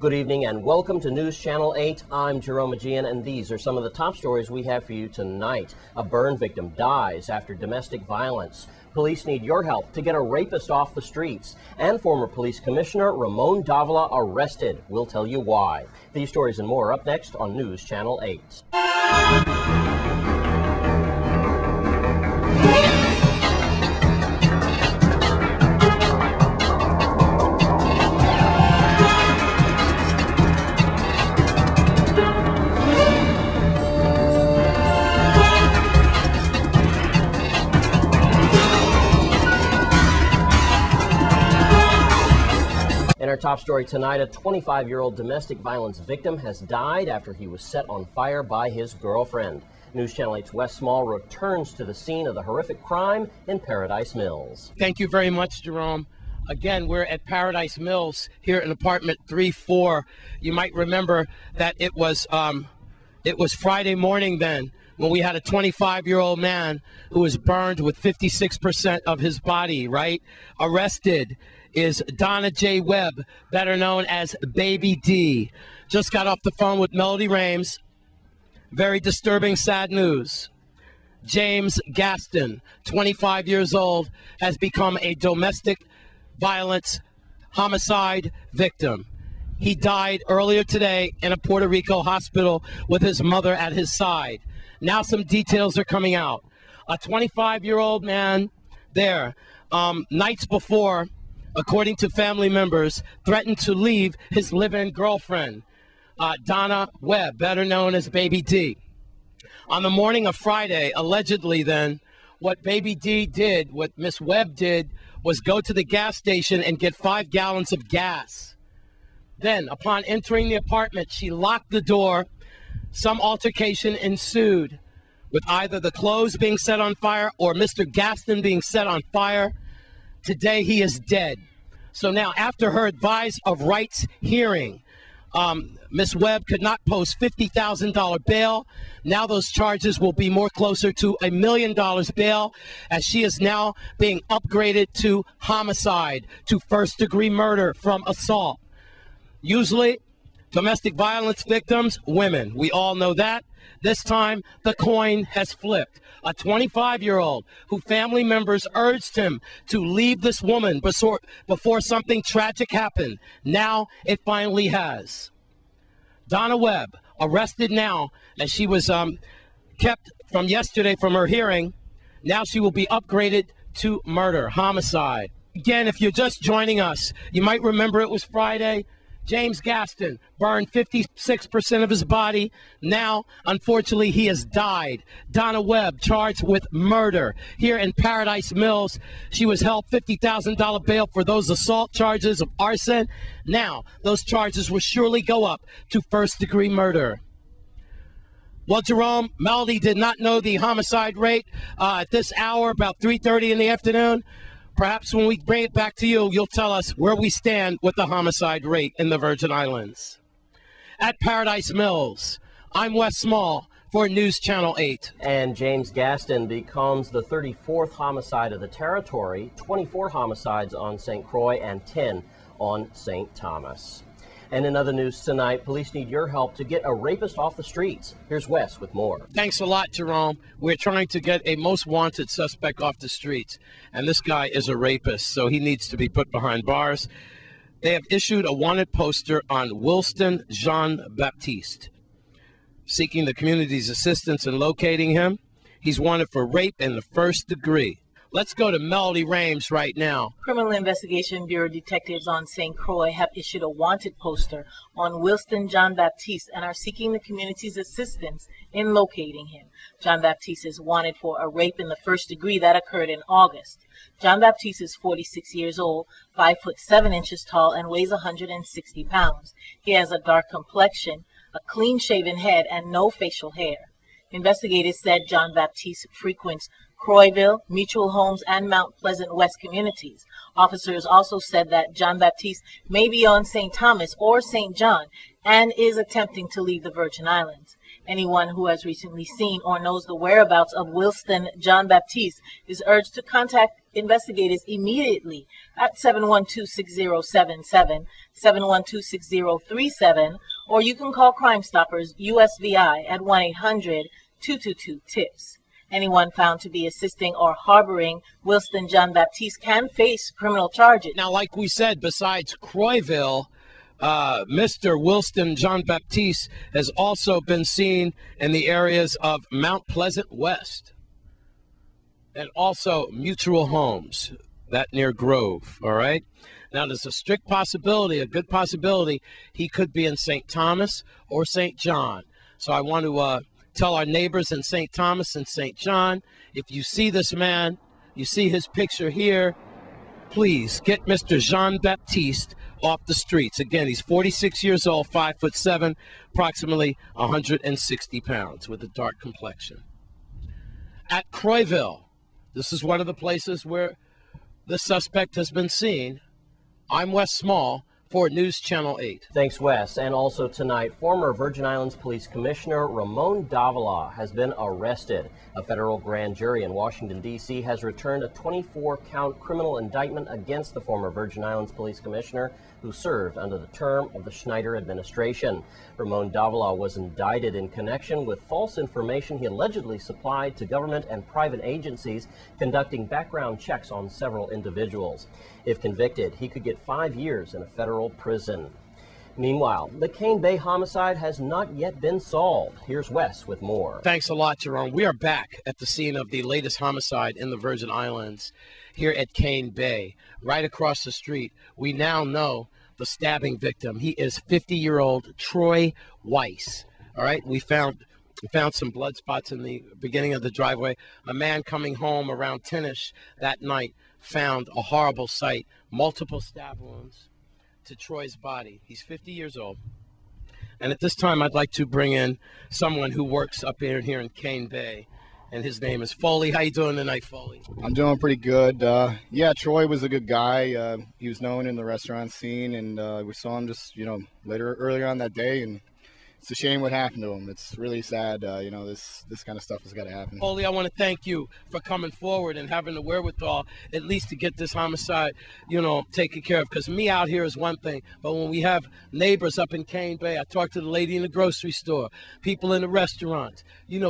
Good evening and welcome to News Channel 8. I'm Jerome Aegean, and these are some of the top stories we have for you tonight. A burn victim dies after domestic violence. Police need your help to get a rapist off the streets. And former police commissioner Ramon Davila arrested. We'll tell you why. These stories and more up next on News Channel 8. In our top story tonight, a 25-year-old domestic violence victim has died after he was set on fire by his girlfriend. News Channel 8's Wes Small returns to the scene of the horrific crime in Paradise Mills. Thank you very much, Jerome. Again, we're at Paradise Mills here in apartment 3-4. You might remember that it was Friday morning then when we had a 25-year-old man who was burned with 56% of his body, right? Arrested is Donna J. Webb, better known as Baby D. Just got off the phone with Melody Rames. Very disturbing, sad news. James Gaston, 25 years old, has become a domestic violence homicide victim. He died earlier today in a Puerto Rico hospital with his mother at his side. Now some details are coming out. A 25-year-old man there, nights before, according to family members, threatened to leave his live-in girlfriend, Donna Webb, better known as Baby D. On the morning of Friday, allegedly then, what Baby D did, what Miss Webb did, was go to the gas station and get 5 gallons of gas. Then, upon entering the apartment, she locked the door. Some altercation ensued, with either the clothes being set on fire or Mr. Gaston being set on fire. Today he is dead. So now, after her advice of rights hearing, Ms. Webb could not post $50,000 bail. Now those charges will be more closer to $1 million bail, as she is now being upgraded to homicide, to first-degree murder from assault. Usually, domestic violence victims, women. We all know that. This time, the coin has flipped. A 25-year-old who family members urged him to leave this woman before something tragic happened. Now it finally has. Donna Webb, arrested now as she was kept from yesterday from her hearing. Now she will be upgraded to murder, homicide. Again, if you're just joining us, you might remember it was Friday. James Gaston burned 56% of his body. Now, unfortunately, he has died. Donna Webb charged with murder here in Paradise Mills. She was held $50,000 bail for those assault charges of arson. Now, those charges will surely go up to first-degree murder. Well, Jerome, Melody did not know the homicide rate at this hour, about 3:30 in the afternoon. Perhaps when we bring it back to you, you'll tell us where we stand with the homicide rate in the Virgin Islands. At Paradise Mills, I'm Wes Small for News Channel 8. And James Gaston becomes the 34th homicide of the territory, 24 homicides on St. Croix and 10 on St. Thomas. And in other news tonight, police need your help to get a rapist off the streets. Here's Wes with more. Thanks a lot, Jerome. We're trying to get a most wanted suspect off the streets, and this guy is a rapist, so he needs to be put behind bars. They have issued a wanted poster on Wilston Jean-Baptiste, seeking the community's assistance in locating him. He's wanted for rape in the first degree. Let's go to Melody Rames right now. Criminal Investigation Bureau detectives on St. Croix have issued a wanted poster on Wilston Jean-Baptiste and are seeking the community's assistance in locating him. Jean-Baptiste is wanted for a rape in the first degree that occurred in August. Jean-Baptiste is 46 years old, 5'7" tall, and weighs 160 pounds. He has a dark complexion, a clean-shaven head, and no facial hair. Investigators said Jean-Baptiste frequents Croixville, Mutual Homes, and Mount Pleasant West communities. Officers also said that Jean-Baptiste may be on St. Thomas or St. John and is attempting to leave the Virgin Islands. Anyone who has recently seen or knows the whereabouts of Wilston Jean-Baptiste is urged to contact investigators immediately at 712-6077, 712-6037, or you can call Crime Stoppers USVI at 1-800-222-TIPS. Anyone found to be assisting or harboring Wilston John Baptiste can face criminal charges. Now, like we said, besides Croyville, Mr. Wilston John Baptiste has also been seen in the areas of Mount Pleasant West and also Mutual Homes, that near Grove, all right? Now, there's a strict possibility, a good possibility, he could be in St. Thomas or St. John. So I want to tell our neighbors in St. Thomas and St. John, if you see this man, you see his picture here, please get Mr. Jean Baptiste off the streets. Again, he's 46 years old, 5'7", approximately 160 pounds with a dark complexion. At Croyville, this is one of the places where the suspect has been seen. I'm Wes Small for News Channel 8. Thanks, Wes. And also tonight, former Virgin Islands Police Commissioner Ramon Davila has been arrested. A federal grand jury in Washington, D.C. has returned a 24-count criminal indictment against the former Virgin Islands Police Commissioner who served under the term of the Schneider administration. Ramon Davila was indicted in connection with false information he allegedly supplied to government and private agencies conducting background checks on several individuals. If convicted, he could get 5 years in a federal prison. Meanwhile, the Cane Bay homicide has not yet been solved. Here's Wes with more. Thanks a lot, Jerome. We are back at the scene of the latest homicide in the Virgin Islands here at Cane Bay. Right across the street, we now know the stabbing victim. He is 50-year-old Troy Weiss. All right, we found some blood spots in the beginning of the driveway. A man coming home around 10-ish that night found a horrible sight, multiple stab wounds to Troy's body. He's 50 years old. And at this time, I'd like to bring in someone who works up here in Cane Bay, and his name is Foley. How you doing tonight, Foley? I'm doing pretty good. Yeah, Troy was a good guy. He was known in the restaurant scene, and we saw him just, earlier on that day, and it's a shame what happened to him. It's really sad. This kind of stuff has got to happen. Foley, I want to thank you for coming forward and having the wherewithal at least to get this homicide, taken care of. Because me out here is one thing, but when we have neighbors up in Cane Bay, I talked to the lady in the grocery store, people in the restaurants.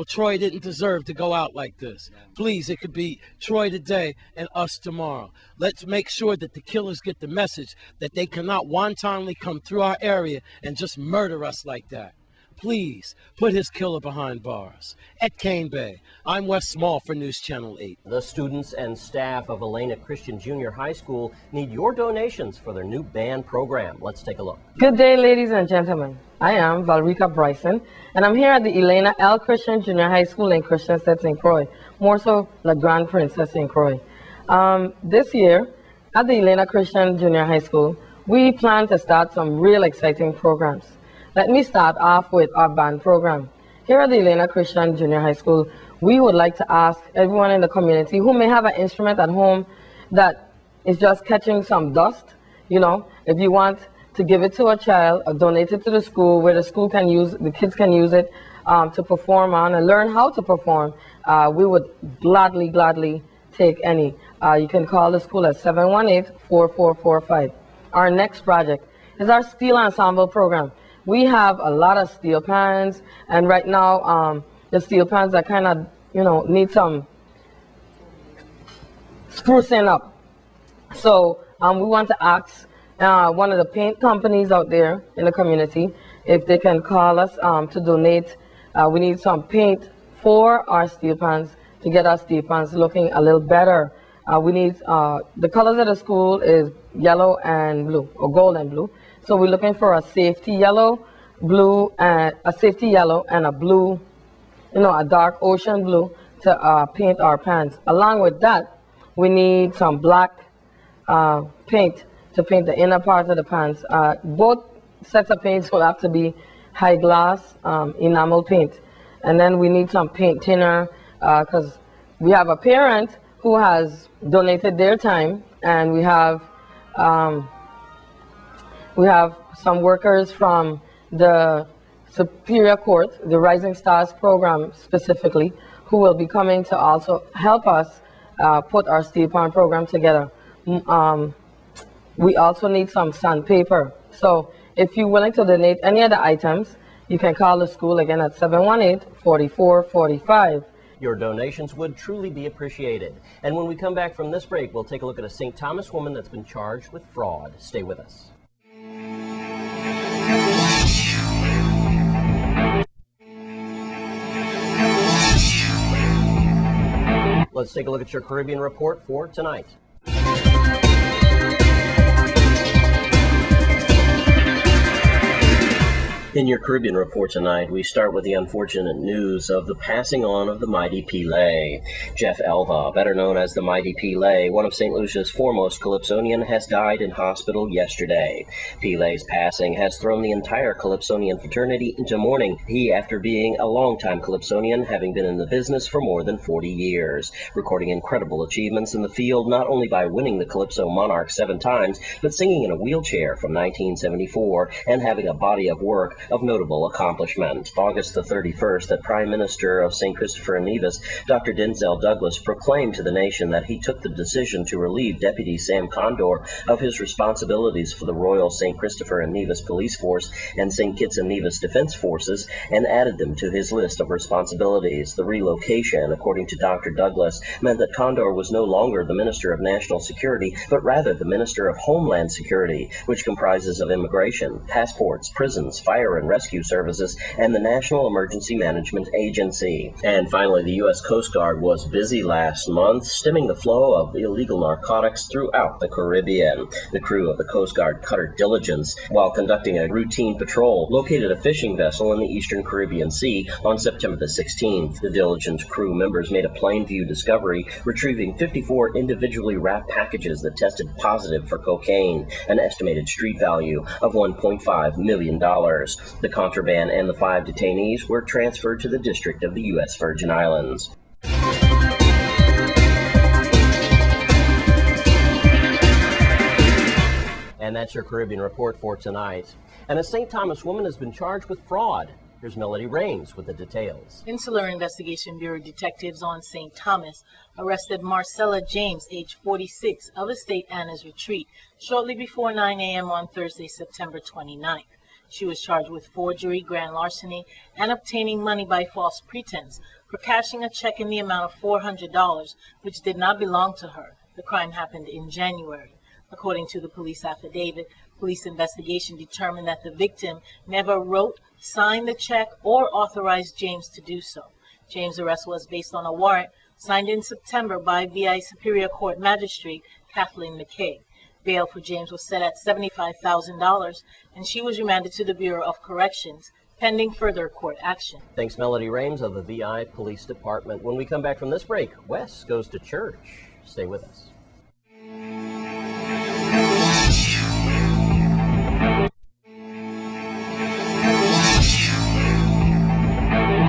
Troy didn't deserve to go out like this. Please, it could be Troy today and us tomorrow. Let's make sure that the killers get the message that they cannot wantonly come through our area and just murder us like that. Please put his killer behind bars. At Cane Bay, I'm Wes Small for News Channel 8. The students and staff of Elena Christian Junior High School need your donations for their new band program. Let's take a look. Good day, ladies and gentlemen. I am Valrika Bryson, and I'm here at the Elena L. Christian Junior High School in Christiansted, St. Croix, more so La Grande Princesse, St. Croix. This year, at the Elena Christian Junior High School, we plan to start some real exciting programs. Let me start off with our band program. Here at the Elena Christian Junior High School, we would like to ask everyone in the community who may have an instrument at home that is just catching some dust, if you want to give it to a child or donate it to the school where the kids can use it to perform on and learn how to perform, we would gladly take any. You can call the school at 718-4445. Our next project is our steel ensemble program. We have a lot of steel pans, and right now the steel pans are kind of, need some sprucing up. So we want to ask one of the paint companies out there in the community if they can call us to donate. We need some paint for our steel pans to get our steel pans looking a little better. We need, the colors of the school is yellow and blue, or gold and blue. So we're looking for a safety yellow, blue, and a safety yellow and a blue, a dark ocean blue to paint our pants. Along with that, we need some black paint to paint the inner part of the pants. Both sets of paints will have to be high gloss enamel paint. And then we need some paint thinner because we have a parent who has donated their time, and we have some workers from the Superior Court, the Rising Stars program specifically, who will be coming to also help us put our steel pan program together. We also need some sandpaper. So if you're willing to donate any of the items, you can call the school again at 718-4445. Your donations would truly be appreciated. And when we come back from this break, we'll take a look at a St. Thomas woman that's been charged with fraud. Stay with us. Let's take a look at your Caribbean report for tonight. In your Caribbean report tonight, we start with the unfortunate news of the passing on of the mighty Pele. Jeff Elva, better known as the mighty Pele, one of St. Lucia's foremost Calypsonian, has died in hospital yesterday. Pele's passing has thrown the entire Calypsonian fraternity into mourning. He, after being a longtime Calypsonian, having been in the business for more than 40 years, recording incredible achievements in the field, not only by winning the Calypso Monarch 7 times, but singing in a wheelchair from 1974 and having a body of work of notable accomplishment. August the 31st, the Prime Minister of St. Christopher and Nevis, Dr. Denzel Douglas, proclaimed to the nation that he took the decision to relieve Deputy Sam Condor of his responsibilities for the Royal St. Christopher and Nevis Police Force and St. Kitts and Nevis Defense Forces and added them to his list of responsibilities. The relocation, according to Dr. Douglas, meant that Condor was no longer the Minister of National Security, but rather the Minister of Homeland Security, which comprises of immigration, passports, prisons, fire and rescue services, and the National Emergency Management Agency. And finally, the U.S. Coast Guard was busy last month stemming the flow of illegal narcotics throughout the Caribbean. The crew of the Coast Guard cutter Diligence, while conducting a routine patrol, located a fishing vessel in the eastern Caribbean Sea on September the 16th. The Diligence crew members made a plain view discovery, retrieving 54 individually wrapped packages that tested positive for cocaine, an estimated street value of $1.5 million. The contraband and the 5 detainees were transferred to the District of the U.S. Virgin Islands. And that's your Caribbean report for tonight. And a St. Thomas woman has been charged with fraud. Here's Melody Rains with the details. Insular Investigation Bureau detectives on St. Thomas arrested Marcella James, age 46, of Estate Anna's Retreat, shortly before 9 a.m. on Thursday, September 29th. She was charged with forgery, grand larceny, and obtaining money by false pretense for cashing a check in the amount of $400, which did not belong to her. The crime happened in January. According to the police affidavit, police investigation determined that the victim never wrote, signed the check, or authorized James to do so. James' arrest was based on a warrant signed in September by VI Superior Court Magistrate Kathleen McKay. Bail for James was set at $75,000, and she was remanded to the Bureau of Corrections, pending further court action. Thanks, Melody Rames of the VI Police Department. When we come back from this break, Wes goes to church. Stay with us.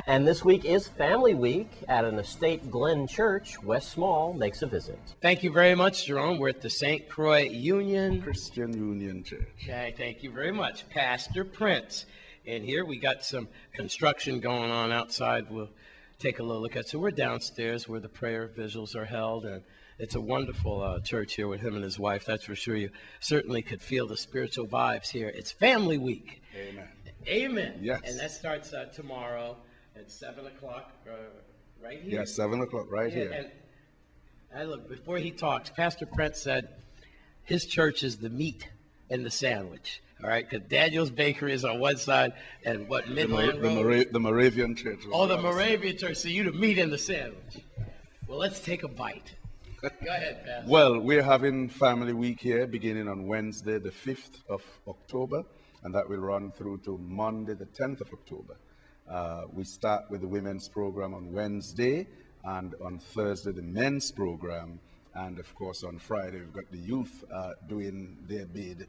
And this week is Family Week at an Estate Glen Church. Wes Small makes a visit. Thank you very much, Jerome. We're at the St. Croix Union Christian Union Church. Okay, thank you very much, Pastor Prince. And here we got some construction going on outside. We'll take a little look at. So we're downstairs where the prayer vigils are held, and it's a wonderful church here with him and his wife. That's for sure. You certainly could feel the spiritual vibes here. It's Family Week. Amen. Amen. Yes. And that starts tomorrow at 7 o'clock right here. Yes, 7 o'clock right here. And I look, before he talks, Pastor Prince said his church is the meat and the sandwich. All right, because Daniel's Bakery is on one side, and what Midland Road? The Moravian Church. Oh, the Moravian Church. So you the meat and the sandwich. Well, let's take a bite. Go ahead, Pastor. Well, we're having Family Week here beginning on Wednesday, the 5th of October, and that will run through to Monday, the 10th of October. We start with the women's program on Wednesday, and on Thursday, the men's program, and of course on Friday, we've got the youth doing their bid.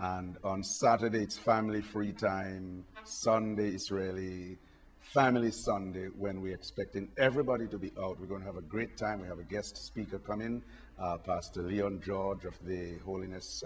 And on Saturday, it's family free time. Sunday is really Family Sunday, when we're expecting everybody to be out. We're going to have a great time. We have a guest speaker coming. Pastor Leon George of the Holiness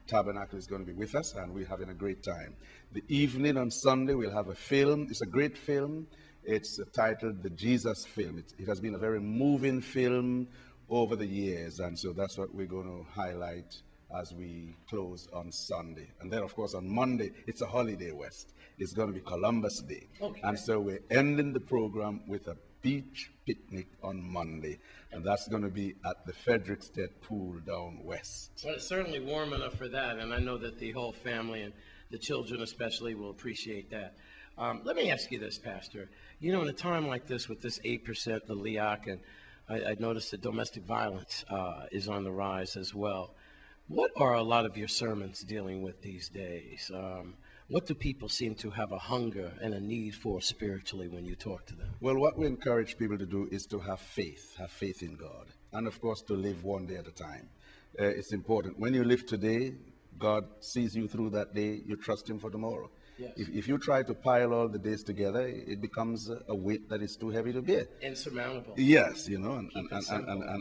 Tabernacle is going to be with us, and we're having a great time. The evening on Sunday, we'll have a film. It's a great film. It's titled The Jesus Film. It has been a very moving film over the years, and so that's what we're going to highlight as we close on Sunday. And then, of course, on Monday, it's a holiday, West. It's going to be Columbus Day. Okay. And so we're ending the program with a beach picnic on Monday, and that's going to be at the Frederickstead Pool down west. Well, it's certainly warm enough for that, and I know that the whole family and the children especially will appreciate that. Let me ask you this, Pastor. You know, in a time like this with this 8%, the LEOC, and I noticed that domestic violence is on the rise as well. What are a lot of your sermons dealing with these days? What do people seem to have a hunger and a need for spiritually when you talk to them? Well, what we encourage people to do is to have faith in God, and of course to live one day at a time. It's important. When you live today, God sees you through that day, you trust Him for tomorrow. Yes. If you try to pile all the days together, it becomes a weight that is too heavy to bear. Insurmountable. Yes, you know,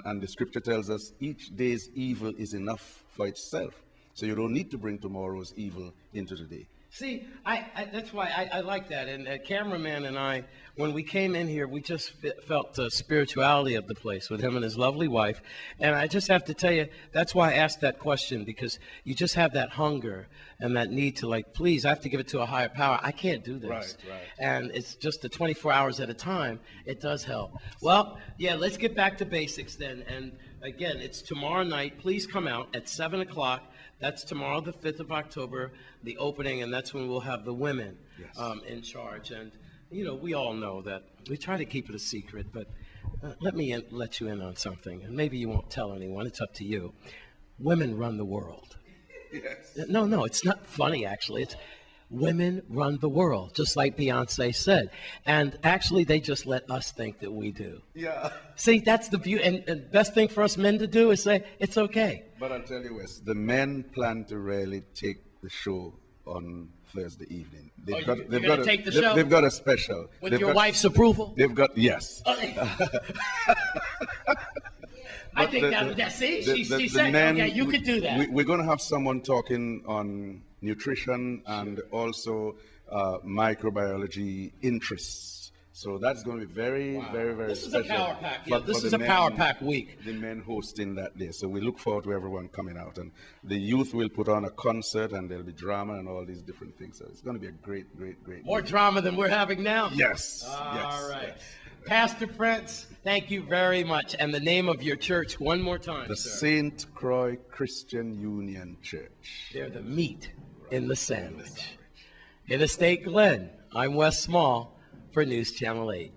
and the scripture tells us each day's evil is enough for itself. So you don't need to bring tomorrow's evil into today. See, that's why I like that. And cameraman and I, when we came in here, we just felt the spirituality of the place with him and his lovely wife. And I just have to tell you, that's why I asked that question, because you just have that hunger and that need to, like, please, I have to give it to a higher power. I can't do this. Right. And it's just the 24 hours at a time. It does help. Well, yeah, let's get back to basics then. And again, it's tomorrow night. Please come out at 7 o'clock. That's tomorrow, the 5th of October, the opening, and that's when we'll have the women in charge. And, you know, we all know that we try to keep it a secret, but let me let you in on something. And maybe you won't tell anyone. It's up to you. Women run the world. Yes. No, it's not funny, actually. It's women run the world, just like Beyonce said. And actually, they just let us think that we do. Yeah. See, that's the beauty. And best thing for us men to do is say, it's okay. But I'll tell you, Wes, the men plan to really take the show on Thursday evening. They've got gonna take the show? They've got a special. With your wife's approval? They've got, yes. I think she said, men, okay, you could do that. We're going to have someone talking on nutrition and also microbiology interests. So that's going to be very This special. is a power pack. Yeah, this for is the a power men- pack week. The men hosting that day. So we look forward to everyone coming out. And the youth will put on a concert, and there'll be drama and all these different things. So it's going to be a great More week. drama than we're having now? Yes. All right. Yes. Pastor Prince, thank you very much. And the name of your church one more time, The sir. St. Croix Christian Union Church. They're the meat in the sandwich. In Estate Glen, I'm Wes Small for News Channel 8.